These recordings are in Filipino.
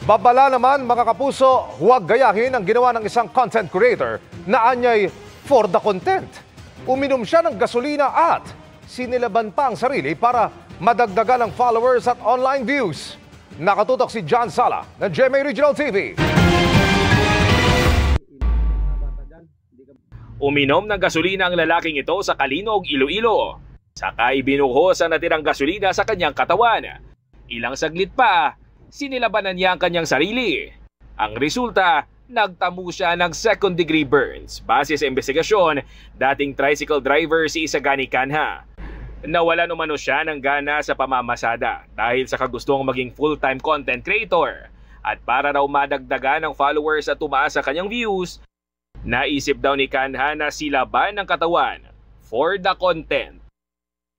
Babala naman mga kapuso, huwag gayahin ang ginawa ng isang content creator na anyay for the content. Uminom siya ng gasolina at sinilaban pa ang sarili para madagdagan ang followers at online views. Nakatutok si John Sala ng GMA Regional TV. Uminom ng gasolina ang lalaking ito sa Kalinog, Iloilo. Saka ibinuhos ang natirang gasolina sa kanyang katawan. Ilang saglit pa, sinilabanan niya ang kanyang sarili. Ang resulta, nagtamo siya ng second-degree burns. Base sa investigasyon, dating tricycle driver si Isagani Canha. Nawalan umano siya ng gana sa pamamasada dahil sa kagustong maging full-time content creator. At para raw madagdagan ang followers at tumaas sa kanyang views, naisip daw ni Canha na silaban ng katawan for the content.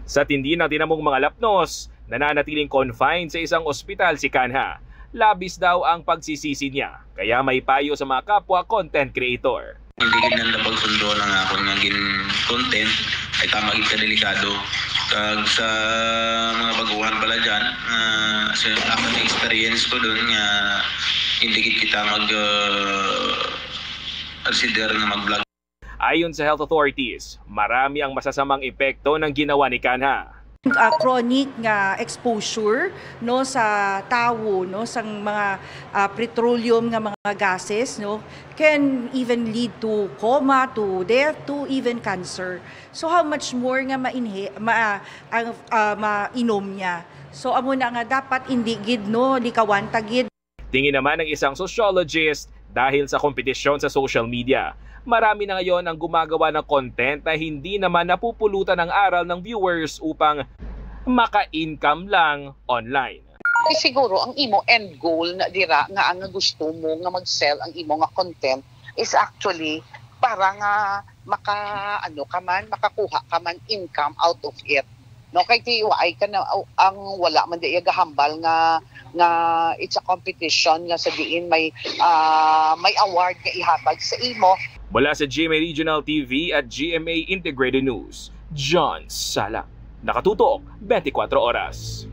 Sa tindi ng tinamong mga lapnos, nananatiling confined sa isang ospital si Canha. Labis daw ang pagsisisi niya, kaya may payo sa mga kapwa content creator. Hindi ganyan na pagsundo ng ako ng content ay tamang ikadelikado. Kag sa mga baguhan pala dyan, sa aking experience ko doon, hindi kita consider na mag-vlog. Ayon sa health authorities, marami ang masasamang epekto ng ginawa ni Canha. Chronic nga exposure no sa tao no sa mga petroleum nga mga gases no can even lead to coma, to death, to even cancer. So how much more nga mainom niya. So amo na nga dapat hindi gid no likawan tagid. Tingin naman ng isang sociologist, dahil sa kompetisyon sa social media, marami na ngayon ang gumagawa ng content na hindi naman napupulutan ng aral ng viewers upang maka-income lang online. Siguro ang imo end goal na dira nga ang gusto mo nga mag-sell ang imo nga content is actually para nga makakuha ka man income out of it. No kay tiwai ka na ang wala man di gahambal nga it's a competition nga sa diin may award nga ihatag sa imo. Mula sa GMA Regional TV at GMA Integrated News, John Sala. Nakatutok 24 oras.